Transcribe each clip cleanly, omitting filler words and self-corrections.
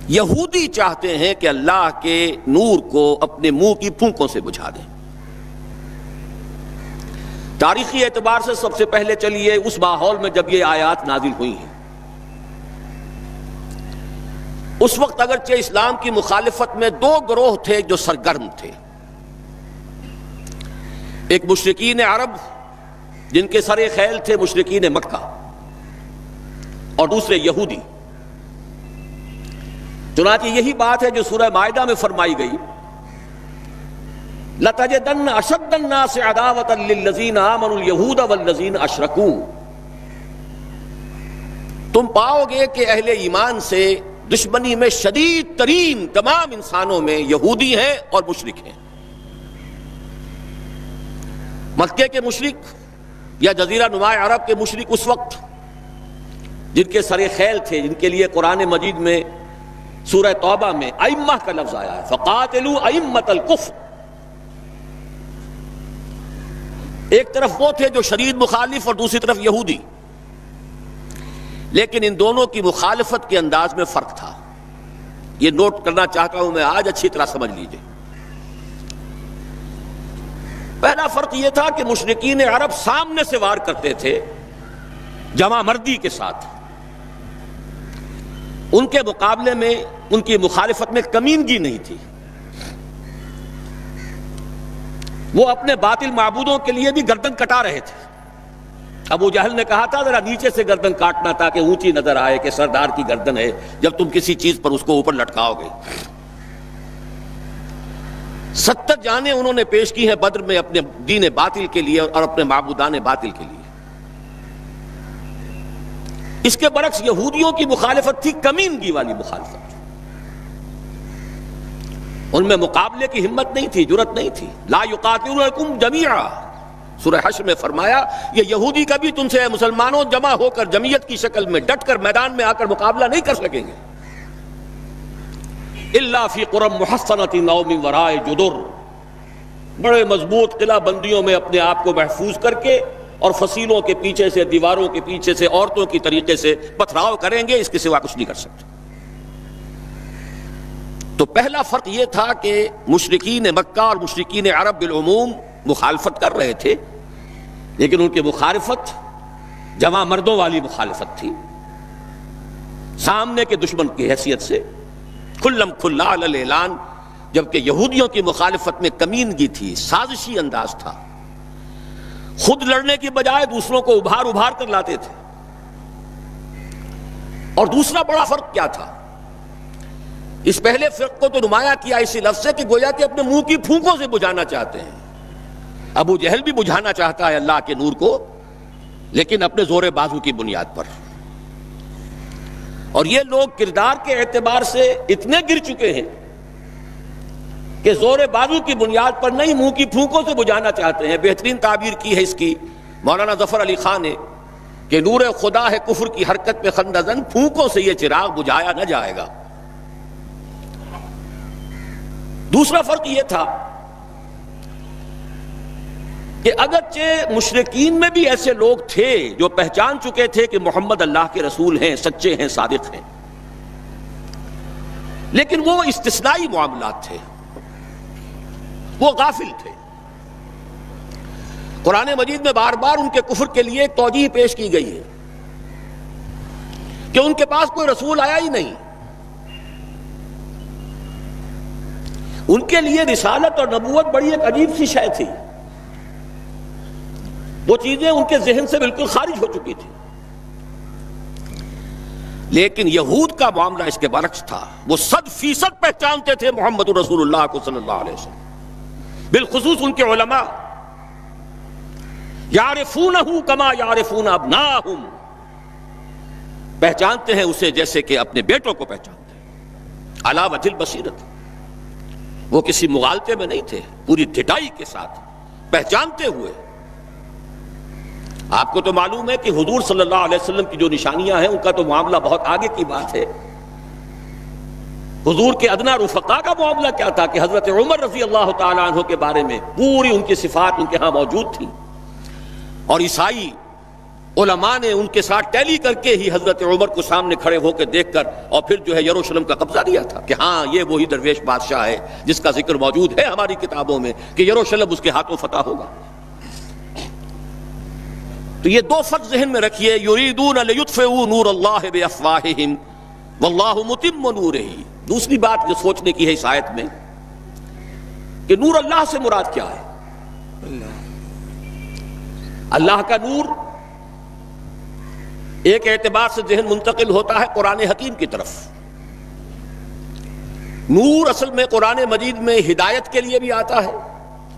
یہودی چاہتے ہیں کہ اللہ کے نور کو اپنے منہ کی پھونکوں سے بجھا دیں۔ تاریخی اعتبار سے سب سے پہلے چلیے اس ماحول میں جب یہ آیات نازل ہوئی ہیں، اس وقت اگرچہ اسلام کی مخالفت میں دو گروہ تھے جو سرگرم تھے، ایک مشرکین عرب جن کے سر خیل تھے مشرکین مکہ، اور دوسرے یہودی۔ چنانچہ یہی بات ہے جو سورہ مائدہ میں فرمائی گئی، لَتَجِدَنَّ أَشَدَّ النَّاسِ عَدَاوَةً لِلَّذِينَ آمَنُوا الْيَهُودَ وَالَّذِينَ أَشْرَكُوا، تم پاؤ گے کہ اہل ایمان سے دشمنی میں شدید ترین تمام انسانوں میں یہودی ہیں اور مشرک ہیں۔ مکے کے مشرک یا جزیرہ نما عرب کے مشرک اس وقت جن کے سر خیل تھے، جن کے لیے قرآن مجید میں سورہ توبہ میں ائمہ کا لفظ آیا ہے، فَقَاتِلُوا أَئِمَّةَ الْكُفْرِ، ایک طرف وہ تھے جو شدید مخالف اور دوسری طرف یہودی، لیکن ان دونوں کی مخالفت کے انداز میں فرق تھا۔ یہ نوٹ کرنا چاہتا ہوں میں آج، اچھی طرح سمجھ لیجئے۔ پہلا فرق یہ تھا کہ مشرکین عرب سامنے سے وار کرتے تھے جمع مردی کے ساتھ، ان کے مقابلے میں ان کی مخالفت میں کمینگی نہیں تھی۔ وہ اپنے باطل معبودوں کے لیے بھی گردن کٹا رہے تھے۔ ابو جہل نے کہا تھا ذرا نیچے سے گردن کاٹنا تاکہ اونچی نظر آئے کہ سردار کی گردن ہے جب تم کسی چیز پر اس کو اوپر لٹکاؤ گے۔ 70 جانیں انہوں نے پیش کی ہیں بدر میں اپنے دین باطل کے لیے اور اپنے معبودان باطل کے لیے۔ اس کے برعکس یہودیوں کی مخالفت تھی کمینگی والی مخالفت، ان میں مقابلے کی ہمت نہیں تھی، جرأت نہیں تھی۔ لا یقاتلونکم جمیعا، سورہ حشر میں فرمایا یہ یہودی کبھی تم سے مسلمانوں جمع ہو کر جمعیت کی شکل میں ڈٹ کر میدان میں آ کر مقابلہ نہیں کر سکیں گے۔ الا فی قری محصنۃ او من وراء جدر، بڑے مضبوط قلعہ بندیوں میں اپنے آپ کو محفوظ کر کے اور فصیلوں کے پیچھے سے، دیواروں کے پیچھے سے، عورتوں کی طریقے سے پتھراؤ کریں گے، اس کے سوا کچھ نہیں کر سکتے۔ تو پہلا فرق یہ تھا کہ مشرکین مکہ اور مشرکین عرب بالعموم مخالفت کر رہے تھے، لیکن ان کی مخالفت جمع مردوں والی مخالفت تھی، سامنے کے دشمن کی حیثیت سے کھلم کھلا علی الاعلان، جبکہ یہودیوں کی مخالفت میں کمینگی تھی، سازشی انداز تھا، خود لڑنے کی بجائے دوسروں کو ابھار ابھار کر لاتے تھے۔ اور دوسرا بڑا فرق کیا تھا؟ اس پہلے فرق کو تو نمایاں کیا اسی لفظ سے کہ گویا کہ اپنے منہ کی پھونکوں سے بجھانا چاہتے ہیں۔ ابو جہل بھی بجھانا چاہتا ہے اللہ کے نور کو، لیکن اپنے زور بازو کی بنیاد پر۔ اور یہ لوگ کردار کے اعتبار سے اتنے گر چکے ہیں کہ زور بازو کی بنیاد پر نہیں، منہ کی پھونکوں سے بجھانا چاہتے ہیں۔ بہترین تعبیر کی ہے اس کی مولانا ظفر علی خان نے کہ نور خدا ہے کفر کی حرکت پہ خندزن، پھونکوں سے یہ چراغ بجھایا نہ جائے گا۔ دوسرا فرق یہ تھا کہ اگرچہ مشرکین میں بھی ایسے لوگ تھے جو پہچان چکے تھے کہ محمد اللہ کے رسول ہیں، سچے ہیں، صادق ہیں، لیکن وہ استثنائی معاملات تھے، وہ غافل تھے۔ قرآن مجید میں بار بار ان کے کفر کے لیے ایک توجیہ پیش کی گئی ہے کہ ان کے پاس کوئی رسول آیا ہی نہیں، ان کے لیے رسالت اور نبوت بڑی ایک عجیب سی شے تھی، وہ چیزیں ان کے ذہن سے بالکل خارج ہو چکی تھی۔ لیکن یہود کا معاملہ اس کے برعکس تھا، وہ 100% پہچانتے تھے محمد رسول اللہ کو صلی اللہ علیہ وسلم، بالخصوص ان کے علماء، یعرفونہ کما یعرفون ابناءہم، پہچانتے ہیں اسے جیسے کہ اپنے بیٹوں کو پہچانتے ہیں، علی وجہ البصیرۃ، وہ کسی مغالطے میں نہیں تھے، پوری ڈٹائی کے ساتھ پہچانتے ہوئے۔ آپ کو تو معلوم ہے کہ حضور صلی اللہ علیہ وسلم کی جو نشانیاں ہیں ان کا تو معاملہ بہت آگے کی بات ہے۔ حضور کے ادنا رفقا کا معاملہ کیا تھا کہ حضرت عمر رضی اللہ تعالیٰ عنہ کے بارے میں پوری ان کی صفات ان کے ہاں موجود تھی، اور عیسائی علماء نے ان کے ساتھ ٹیلی کر کے ہی حضرت عمر کو سامنے کھڑے ہو کے دیکھ کر اور پھر جو ہے یروشلم کا قبضہ دیا تھا کہ ہاں یہ وہی درویش بادشاہ ہے جس کا ذکر موجود ہے ہماری کتابوں میں کہ یروشلم اس کے ہاتھوں فتح ہوگا۔ تو یہ دو فرق ذہن میں رکھیے، یریدون لیطفئوا نور اللہ بافواہہم واللہ متم نورہ۔ دوسری بات جو سوچنے کی ہے اس آیت میں کہ نور اللہ سے مراد کیا ہے؟ اللہ کا نور ایک اعتبار سے ذہن منتقل ہوتا ہے قرآن حکیم کی طرف۔ نور اصل میں قرآن مجید میں ہدایت کے لیے بھی آتا ہے،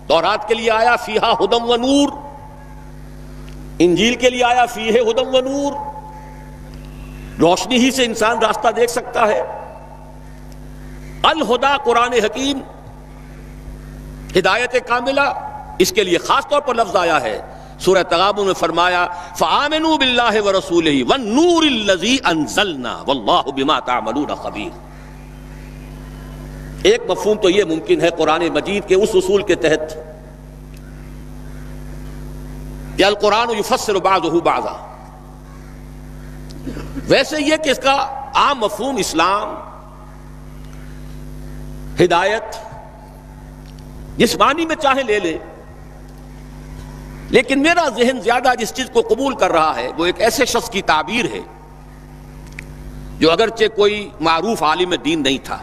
تورات کے لیے آیا فیہا ہدی و نور، انجیل کے لیے آیا فیہ ہدی و نور، روشنی ہی سے انسان راستہ دیکھ سکتا ہے۔ الہدا قرآن حکیم، ہدایت کاملہ، اس کے لیے خاص طور پر لفظ آیا ہے۔ سورہ تغابن میں فرمایا فآمنوا باللہ ورسولہ والنور الذی انزلنا واللہ بما تعملون خبیر۔ ایک مفہوم تو یہ ممکن ہے قرآن مجید کے اس اصول کے تحت کہ القرآن یفسر بعضہ بعضا، ویسے یہ کہ اس کا عام مفہوم اسلام، ہدایت، جس معنی میں چاہے لے لیں، لیکن میرا ذہن زیادہ جس چیز کو قبول کر رہا ہے وہ ایک ایسے شخص کی تعبیر ہے جو اگرچہ کوئی معروف عالم دین نہیں تھا،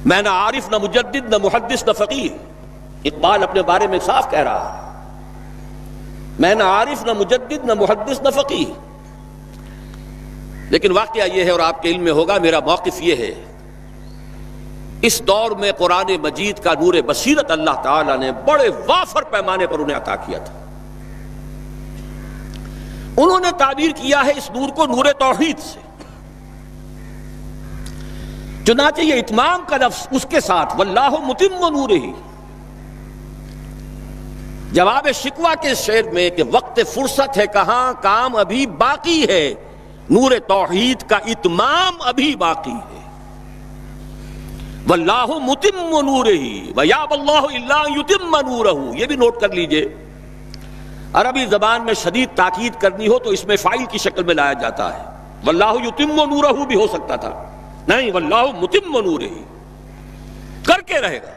میں نہ عارف نہ مجدد نہ محدث نہ فقیہ، اقبال اپنے بارے میں صاف کہہ رہا ہے، میں نہ عارف نہ مجدد نہ محدث نہ فقیہ، لیکن واقعہ یہ ہے اور آپ کے علم میں ہوگا، میرا موقف یہ ہے اس دور میں قرآن مجید کا نور بصیرت اللہ تعالیٰ نے بڑے وافر پیمانے پر انہیں عطا کیا تھا۔ انہوں نے تعبیر کیا ہے اس نور کو نور توحید سے، چنانچہ یہ اتمام کا لفظ اس کے ساتھ واللہ متم نورہ، جواب شکوہ کے شعر میں کہ وقت فرصت ہے کہاں کام ابھی باقی ہے، نور توحید کا اتمام ابھی باقی ہے۔ واللہ متم نورہ ویابی اللہ الا ان یتم نورہ، یہ بھی نوٹ کر لیجئے، عربی زبان میں شدید تاکید کرنی ہو تو اس میں فاعل کی شکل میں لایا جاتا ہے، واللہ یتم نورہ بھی ہو سکتا تھا، نہیں واللہ متم نورہ، کر کے رہے گا۔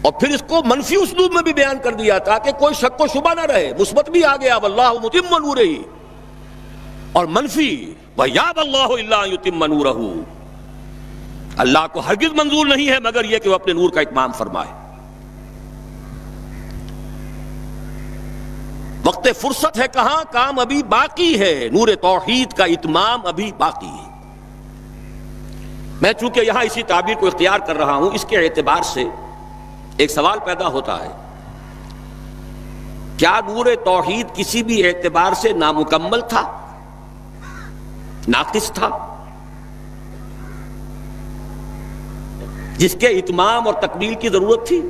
اور پھر اس کو منفی اسلوب میں بھی بیان کر دیا تھا کہ کوئی شک و شبہ نہ رہے، مثبت بھی آ گیا واللہ متم نورہ، اور منفی ویابی اللہ الا ان یتم نورہ، اللہ کو ہرگز منظور نہیں ہے مگر یہ کہ وہ اپنے نور کا اتمام فرمائے۔ وقت فرصت ہے کہاں کام ابھی باقی ہے، نور توحید کا اتمام ابھی باقی ہے۔ میں چونکہ یہاں اسی تعبیر کو اختیار کر رہا ہوں، اس کے اعتبار سے ایک سوال پیدا ہوتا ہے، کیا نور توحید کسی بھی اعتبار سے نامکمل تھا، ناقص تھا، جس کے اتمام اور تکمیل کی ضرورت تھی؟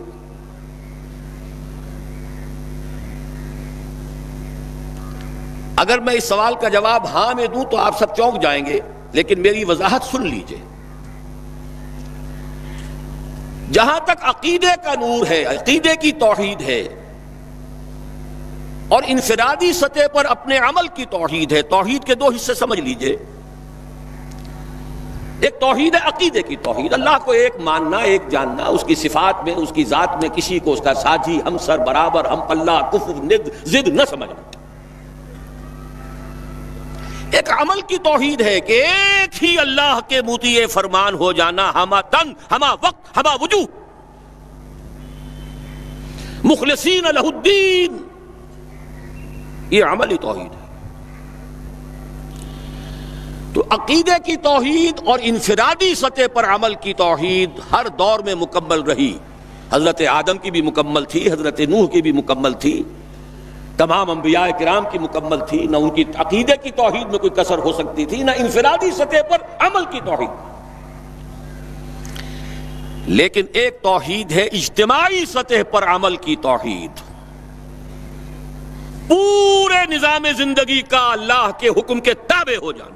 اگر میں اس سوال کا جواب ہاں میں دوں تو آپ سب چونک جائیں گے، لیکن میری وضاحت سن لیجئے۔ جہاں تک عقیدے کا نور ہے، عقیدے کی توحید ہے، اور انفرادی سطح پر اپنے عمل کی توحید ہے، توحید کے دو حصے سمجھ لیجئے۔ ایک توحید ہے عقیدے کی توحید، اللہ کو ایک ماننا، ایک جاننا، اس کی صفات میں، اس کی ذات میں کسی کو اس کا ساتھی، ہمسر، برابر، ہم پلہ، کفر، ند، ضد نہ سمجھنا۔ ایک عمل کی توحید ہے کہ ایک ہی اللہ کے مطیع فرمان ہو جانا، ہما تن، ہما وقت، ہما وجوہ، مخلصین لہ الدین، یہ عملی توحید ہے۔ تو عقیدے کی توحید اور انفرادی سطح پر عمل کی توحید ہر دور میں مکمل رہی، حضرت آدم کی بھی مکمل تھی، حضرت نوح کی بھی مکمل تھی، تمام انبیاء کرام کی مکمل تھی، نہ ان کی عقیدے کی توحید میں کوئی کسر ہو سکتی تھی، نہ انفرادی سطح پر عمل کی توحید۔ لیکن ایک توحید ہے اجتماعی سطح پر عمل کی توحید، پورے نظام زندگی کا اللہ کے حکم کے تابع ہو جانا،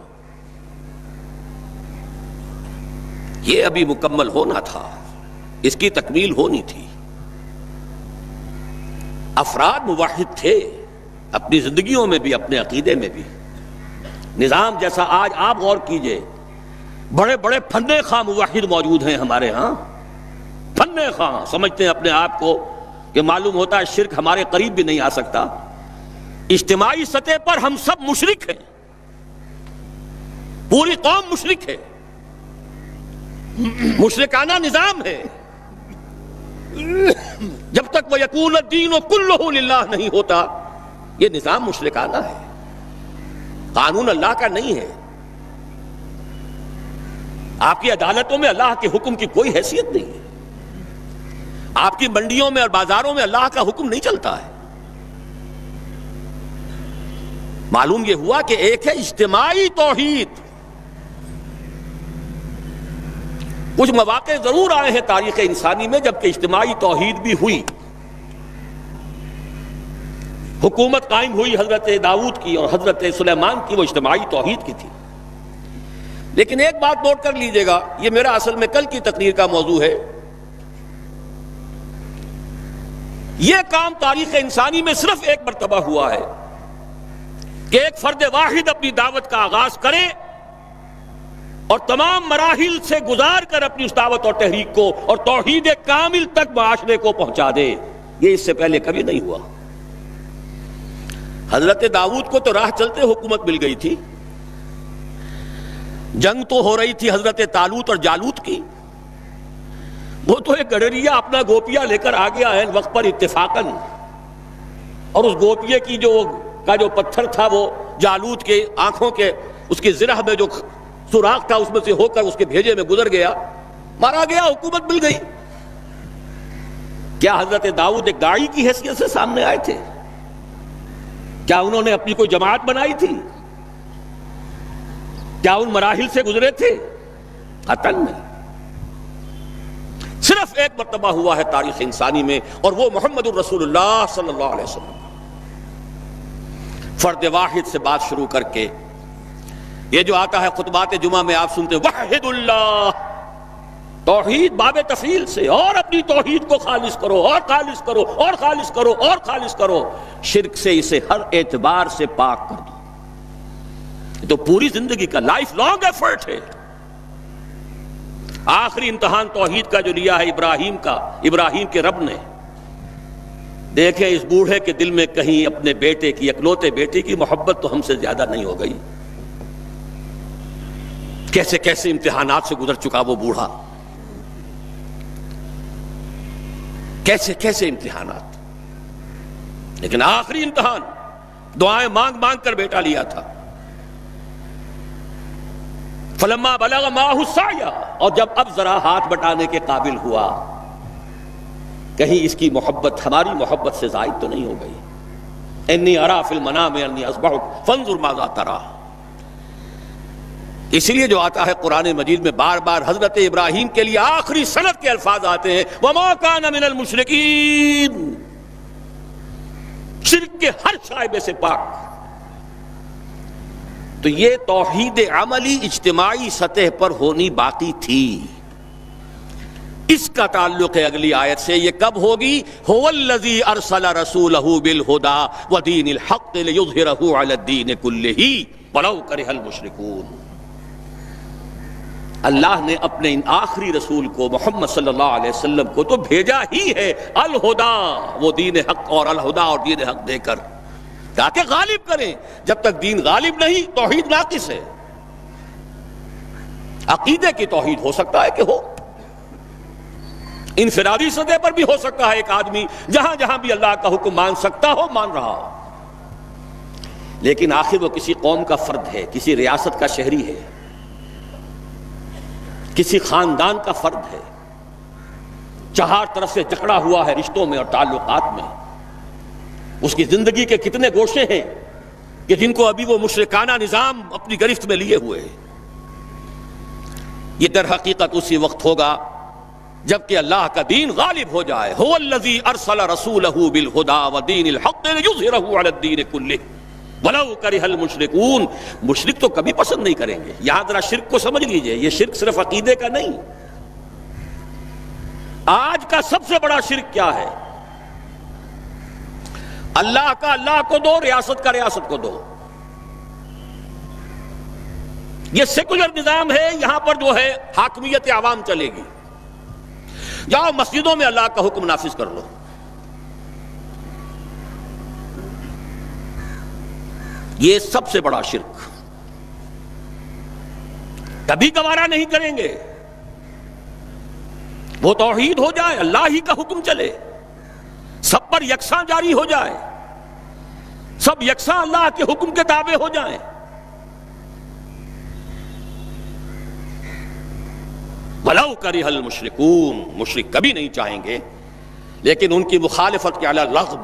یہ ابھی مکمل ہونا تھا، اس کی تکمیل ہونی تھی۔ افراد موحد تھے اپنی زندگیوں میں بھی، اپنے عقیدے میں بھی. نظام جیسا آج آپ غور کیجئے، بڑے بڑے فنے خواہ موحد موجود ہیں ہمارے ہاں، فنے خواہ سمجھتے ہیں اپنے آپ کو کہ معلوم ہوتا ہے شرک ہمارے قریب بھی نہیں آ سکتا. اجتماعی سطح پر ہم سب مشرک ہیں، پوری قوم مشرک ہے، مشرکانہ نظام ہے. جب تک وہ یکون الدین کلہ للہ نہیں ہوتا یہ نظام مشرکانہ ہے، قانون اللہ کا نہیں ہے. آپ کی عدالتوں میں اللہ کے حکم کی کوئی حیثیت نہیں ہے، آپ کی منڈیوں میں اور بازاروں میں اللہ کا حکم نہیں چلتا ہے. معلوم یہ ہوا کہ ایک ہے اجتماعی توحید. کچھ مواقع ضرور آئے ہیں تاریخ انسانی میں جبکہ اجتماعی توحید بھی ہوئی، حکومت قائم ہوئی حضرت داؤد کی اور حضرت سلیمان کی، وہ اجتماعی توحید کی تھی. لیکن ایک بات نوٹ کر لیجئے گا، یہ میرا اصل میں کل کی تقریر کا موضوع ہے. یہ کام تاریخ انسانی میں صرف ایک مرتبہ ہوا ہے کہ ایک فرد واحد اپنی دعوت کا آغاز کرے اور تمام مراحل سے گزار کر اپنی اس دعوت اور تحریک کو اور توحید کامل تک معاشرے کو پہنچا دے. یہ اس سے پہلے کبھی نہیں ہوا. حضرت داؤد کو تو راہ چلتے حکومت مل گئی تھی، جنگ تو ہو رہی تھی حضرت طالوت اور جالوت کی. وہ تو ایک گڈریا اپنا گوپیا لے کر آ گیا ہے وقت پر اتفاقاً، اور اس گوپیے کی جو پتھر تھا وہ جالوت کے آنکھوں کے اس کی زرہ میں جو سوراخ تھا اس میں سے ہو کر اس کے بھیجے میں گزر گیا، مارا گیا، حکومت مل گئی. کیا حضرت داؤد ایک داعی کی حیثیت سے سامنے آئے تھے؟ کیا انہوں نے اپنی کوئی جماعت بنائی تھی؟ کیا ان مراحل سے گزرے تھے؟ قطعاً نہیں. صرف ایک مرتبہ ہوا ہے تاریخ انسانی میں، اور وہ محمد الرسول اللہ صلی اللہ علیہ وسلم. فرد واحد سے بات شروع کر کے یہ جو آتا ہے خطبات جمعہ میں آپ سنتے وحد اللہ، توحید باب تفعیل سے، اور اپنی توحید کو خالص کرو اور خالص کرو اور خالص کرو اور خالص کرو، شرک سے اسے ہر اعتبار سے پاک کر دو. یہ تو پوری زندگی کا لائف لانگ ایفرٹ ہے. آخری امتحان توحید کا جو لیا ہے ابراہیم کے رب نے. دیکھیں اس بوڑھے کے دل میں کہیں اپنے بیٹے کی، اکلوتے بیٹے کی محبت تو ہم سے زیادہ نہیں ہو گئی. کیسے کیسے امتحانات سے گزر چکا وہ بوڑھا، کیسے کیسے امتحانات. لیکن آخری امتحان دعائیں مانگ مانگ کر بیٹا لیا تھا. فلما بلغ معہ السعی، اور جب اب ذرا ہاتھ بٹانے کے قابل ہوا، کہیں اس کی محبت ہماری محبت سے زائد تو نہیں ہو گئی. انی ارا فی المنام انی اذبحک فانظر ماذا تری. اسی لیے جو آتا ہے قرآن مجید میں بار بار حضرت ابراہیم کے لیے آخری سند کے الفاظ آتے ہیں وما کان من المشرکین، شرک کے ہر شائبے سے پاک. تو یہ توحید عملی اجتماعی سطح پر ہونی باقی تھی. اس کا تعلق ہے اگلی آیت سے. یہ کب ہوگی؟ هو الذی ارسل رسولہ بالہدی ودین الحق لیظہرہ علی الدین کلہ ولو کرہ المشرکون. اللہ نے اپنے ان آخری رسول کو محمد صلی اللہ علیہ وسلم کو تو بھیجا ہی ہے الہدا، وہ دین حق اور الہدا اور دین حق دے کر تاکہ غالب کریں. جب تک دین غالب نہیں توحید ناقص ہے. عقیدے کی توحید ہو سکتا ہے کہ ہو، انفرادی سطح پر بھی ہو سکتا ہے، ایک آدمی جہاں جہاں بھی اللہ کا حکم مان سکتا ہو مان رہا ہو، لیکن آخر وہ کسی قوم کا فرد ہے، کسی ریاست کا شہری ہے، کسی خاندان کا فرد ہے، چہار طرف سے جکڑا ہوا ہے رشتوں میں اور تعلقات میں. اس کی زندگی کے کتنے گوشے ہیں کہ جن کو ابھی وہ مشرکانہ نظام اپنی گرفت میں لیے ہوئے ہیں. یہ در حقیقت اسی وقت ہوگا جبکہ اللہ کا دین غالب ہو جائے. هو الذی ارسل رسولہ بالہدی ودین الحق لیظہرہ علی الدین کلہ ولو کرہ المشرکون. مشرک تو کبھی پسند نہیں کریں گے. یہاں ذرا شرک کو سمجھ لیجئے، یہ شرک صرف عقیدے کا نہیں. آج کا سب سے بڑا شرک کیا ہے؟ اللہ کا اللہ کو دو، ریاست کا ریاست کو دو. یہ سیکولر نظام ہے، یہاں پر جو ہے حاکمیت عوام چلے گی. جاؤ مسجدوں میں اللہ کا حکم نافذ کر لو. یہ سب سے بڑا شرک، کبھی گوارا نہیں کریں گے. وہ توحید ہو جائے، اللہ ہی کا حکم چلے، سب پر یکساں جاری ہو جائے، سب یکساں اللہ کے حکم کے تابع ہو جائیں. وَلَوْ كَرِهَ الْمُشْرِكُونَ، مشرک کبھی نہیں چاہیں گے، لیکن ان کی مخالفت کے علی الرغم،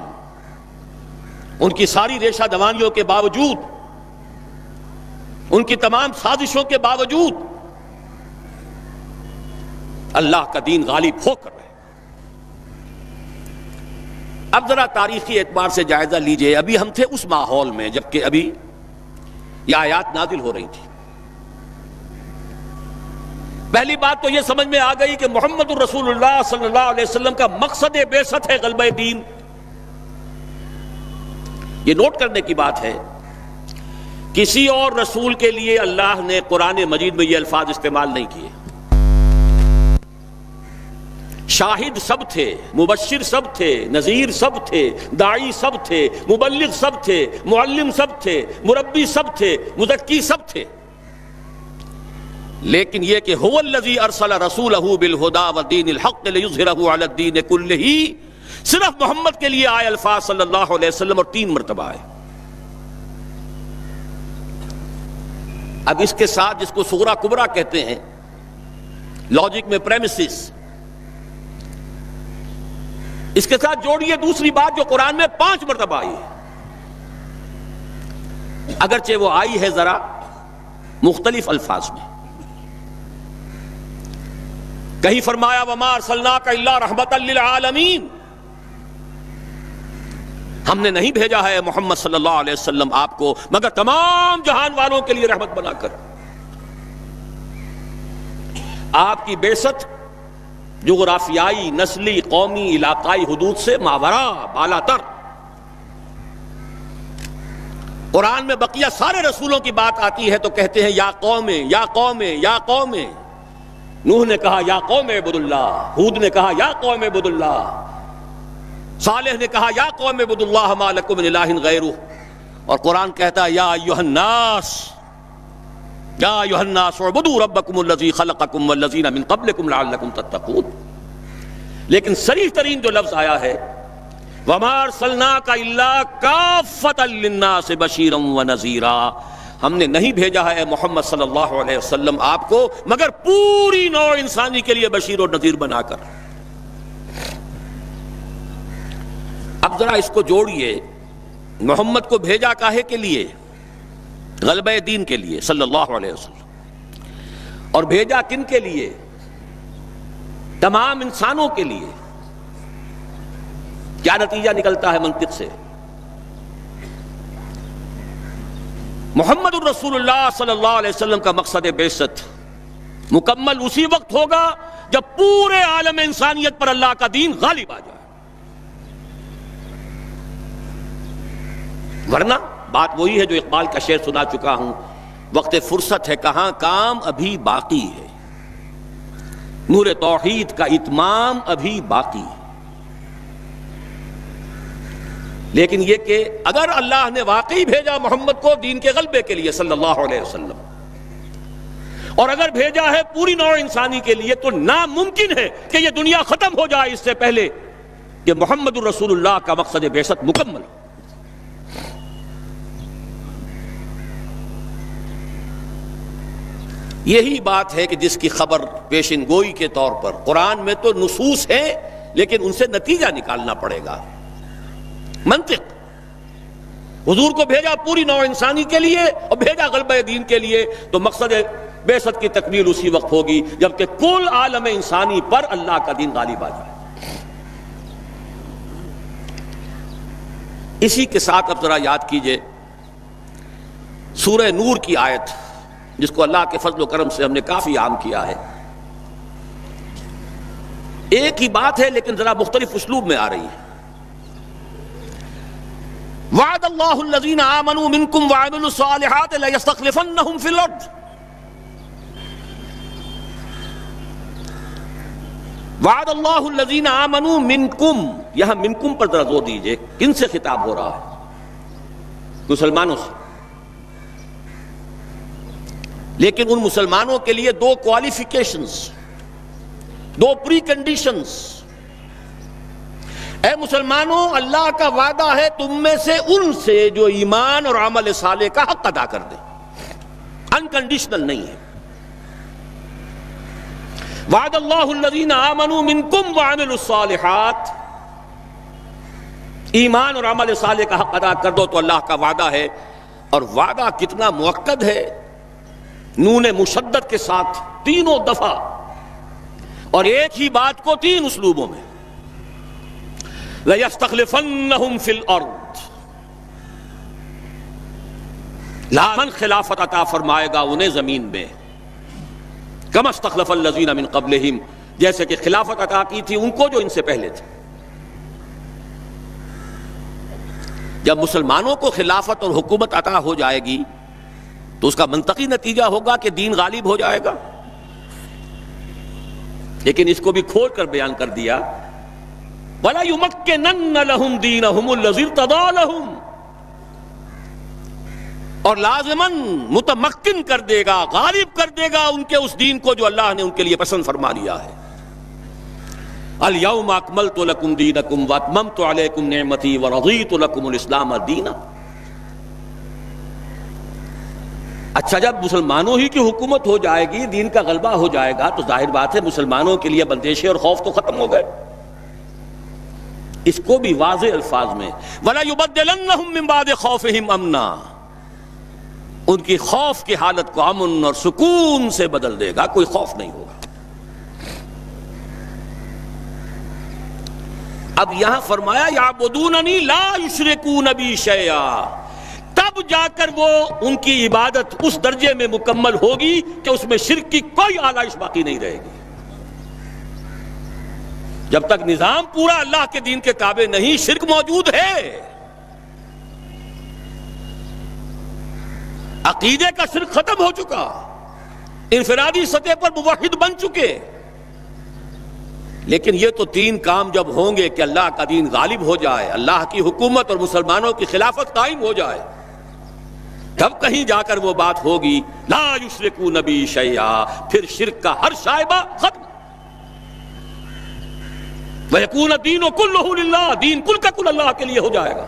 ان کی ساری ریشہ دوانیوں کے باوجود، ان کی تمام سازشوں کے باوجود اللہ کا دین غالب ہو کر رہے. اب ذرا تاریخی اعتبار سے جائزہ لیجئے. ابھی ہم تھے اس ماحول میں جبکہ ابھی یہ آیات نازل ہو رہی تھی. پہلی بات تو یہ سمجھ میں آ گئی کہ محمد الرسول اللہ صلی اللہ علیہ وسلم کا مقصد بعثت ہے غلبہ دین. یہ نوٹ کرنے کی بات ہے، کسی اور رسول کے لیے اللہ نے قرآن مجید میں یہ الفاظ استعمال نہیں کیے. شاہد سب تھے، مبشر سب تھے، نذیر سب تھے، داعی سب تھے، مبلغ سب تھے، معلم سب تھے، مربی سب تھے، مزکی سب تھے. لیکن یہ کہ هو الذی ارسل رسولہ بالہدی ودین الحق لیظہرہ علی الدین کلہ، صرف محمد کے لیے آئے الفاظ صلی اللہ علیہ وسلم، اور 3 مرتبہ آئے. اب اس کے ساتھ جس کو صغرا کبرا کہتے ہیں لاجک میں پریمیسز، اس کے ساتھ جوڑیے دوسری بات جو قرآن میں 5 مرتبہ آئی ہے، اگرچہ وہ آئی ہے ذرا مختلف الفاظ میں. کہیں فرمایا وَمَا أَرْسَلْنَاكَ إِلَّا رَحْمَةً لِلْعَالَمِينَ، ہم نے نہیں بھیجا ہے محمد صلی اللہ علیہ وسلم آپ کو مگر تمام جہان والوں کے لیے رحمت بنا کر. آپ کی بعثت جغرافیائی، نسلی، قومی، علاقائی حدود سے ماورا، بالا تر. قرآن میں بقیہ سارے رسولوں کی بات آتی ہے تو کہتے ہیں یا قوم یا قوم یا قوم. نوح نے کہا یا قوم اعبدوا اللہ، ہود نے کہا یا قوم اعبدوا اللہ، صالح نے کہا یا قوم اعبدوا اللہ ما لکم من الہ غیرہ. اور قرآن کہتا ہے یا ایھا الناس، یا ایھا الناس اعبدوا ربکم الذی خلقکم والذین من قبلکم لعلکم تتقون. لیکن صریح ترین جو لفظ آیا ہے وما ارسلناک الا کافۃ للناس بشیرا ونذیرا، ہم نے نہیں بھیجا ہے محمد صلی اللہ علیہ وسلم آپ کو مگر پوری نوع انسانی کے لیے بشیر اور نذیر بنا کر. اب ذرا اس کو جوڑیے، محمد کو بھیجا کاہے کے لیے؟ غلبہ دین کے لیے صلی اللہ علیہ وسلم. اور بھیجا کن کے لیے؟ تمام انسانوں کے لیے. کیا نتیجہ نکلتا ہے منطق سے؟ محمد الرسول اللہ صلی اللہ علیہ وسلم کا مقصد بعثت مکمل اسی وقت ہوگا جب پورے عالم انسانیت پر اللہ کا دین غالب آ جائے. ورنہ بات وہی ہے جو اقبال کا شعر سنا چکا ہوں، وقت فرصت ہے کہاں کام ابھی باقی ہے، نور توحید کا اتمام ابھی باقی ہے. لیکن یہ کہ اگر اللہ نے واقعی بھیجا محمد کو دین کے غلبے کے لیے صلی اللہ علیہ وسلم، اور اگر بھیجا ہے پوری نوع انسانی کے لیے، تو ناممکن ہے کہ یہ دنیا ختم ہو جائے اس سے پہلے کہ محمد الرسول اللہ کا مقصد بعثت مکمل ہو. یہی بات ہے کہ جس کی خبر پیشن گوئی کے طور پر قرآن میں تو نصوص ہیں، لیکن ان سے نتیجہ نکالنا پڑے گا. منطق، حضور کو بھیجا پوری نوع انسانی کے لیے اور بھیجا غلبہ دین کے لیے، تو مقصد بعثت کی تکمیل اسی وقت ہوگی جبکہ کل عالم انسانی پر اللہ کا دین غالب آ جائے. اسی کے ساتھ اب ذرا یاد کیجئے سورہ نور کی آیت، جس کو اللہ کے فضل و کرم سے ہم نے کافی عام کیا ہے. ایک ہی بات ہے لیکن ذرا مختلف اسلوب میں آ رہی ہے. وعد اللہ الذین آمنوا منکم وعملوا الصالحات لیستخلفنہم فی الارض. وعد اللہ الذین آمنوا منکم، یہاں منکم پر ذرا زور دیجئے. کن سے خطاب ہو رہا ہے؟ مسلمانوں سے. لیکن ان مسلمانوں کے لیے دو کوالیفیکیشنز، دو پری کنڈیشنز. اے مسلمانوں، اللہ کا وعدہ ہے تم میں سے ان سے جو ایمان اور عمل صالح کا حق ادا کر دے، انکنڈیشنل نہیں ہے. وعد اللہ الذین آمنوا منکم وعملوا الصالحات، ایمان اور عمل صالح کا حق ادا کر دو تو اللہ کا وعدہ ہے. اور وعدہ کتنا مؤکد ہے، نون مشدد کے ساتھ تینوں دفعہ، اور ایک ہی بات کو تین اسلوبوں میں. لَيَسْتَخْلِفَنَّهُمْ فِي الْأَرْضِ، لامن خلافت عطا فرمائے گا انہیں زمین میں. كَمَا اسْتَخْلَفَ الَّذِينَ مِن قَبْلِهِمْ، جیسے کہ خلافت عطا کی تھی ان کو جو ان سے پہلے تھے. جب مسلمانوں کو خلافت اور حکومت عطا ہو جائے گی تو اس کا منطقی نتیجہ ہوگا کہ دین غالب ہو جائے گا. لیکن اس کو بھی کھول کر بیان کر دیا، وَلَا يُمَكِّنَنَّ لَهُمْ دِينَهُمُ الَّذِي ارْتَضَىٰ لَهُمْ، اور لازماً متمکن کر دے گا، غالب کر دے گا ان کے اس دین کو جو اللہ نے ان کے لیے پسند فرما لیا ہے. الْيَوْمَ أَكْمَلْتُ لَكُمْ دِينَكُمْ وَأَتْمَمْتُ عَلَيْكُمْ نِعْمَتِي وَرَضِيتُ لَكُمُ الْإِسْلَامَ دِينًا. اچھا، جب مسلمانوں ہی کی حکومت ہو جائے گی، دین کا غلبہ ہو جائے گا، تو ظاہر بات ہے مسلمانوں کے لیے بندشیں اور خوف تو ختم ہو گئے. اس کو بھی واضح الفاظ میں وَلَا يُبَدِّلَنَّهُم مِّن بَعْدِ خَوْفِهِمْ أَمْنًا، ان کی خوف کی حالت کو امن اور سکون سے بدل دے گا، کوئی خوف نہیں ہوگا. اب یہاں فرمایا یعبدوننی لا یشرکون بی شیئا، تب جا کر وہ ان کی عبادت اس درجے میں مکمل ہوگی کہ اس میں شرک کی کوئی آلائش باقی نہیں رہے گی. جب تک نظام پورا اللہ کے دین کے تابع نہیں، شرک موجود ہے. عقیدے کا شرک ختم ہو چکا، انفرادی سطح پر موحد بن چکے. لیکن یہ تو تین کام جب ہوں گے کہ اللہ کا دین غالب ہو جائے، اللہ کی حکومت اور مسلمانوں کی خلافت قائم ہو جائے، تب کہیں جا کر وہ بات ہوگی لا یشرکون بی شیئا، پھر شرک کا ہر شائبہ ختم. وَيَكُونَ الدِّينُ كُلُّهُ لِلَّهِ، دین کل کا کل اللہ کے لیے ہو جائے گا.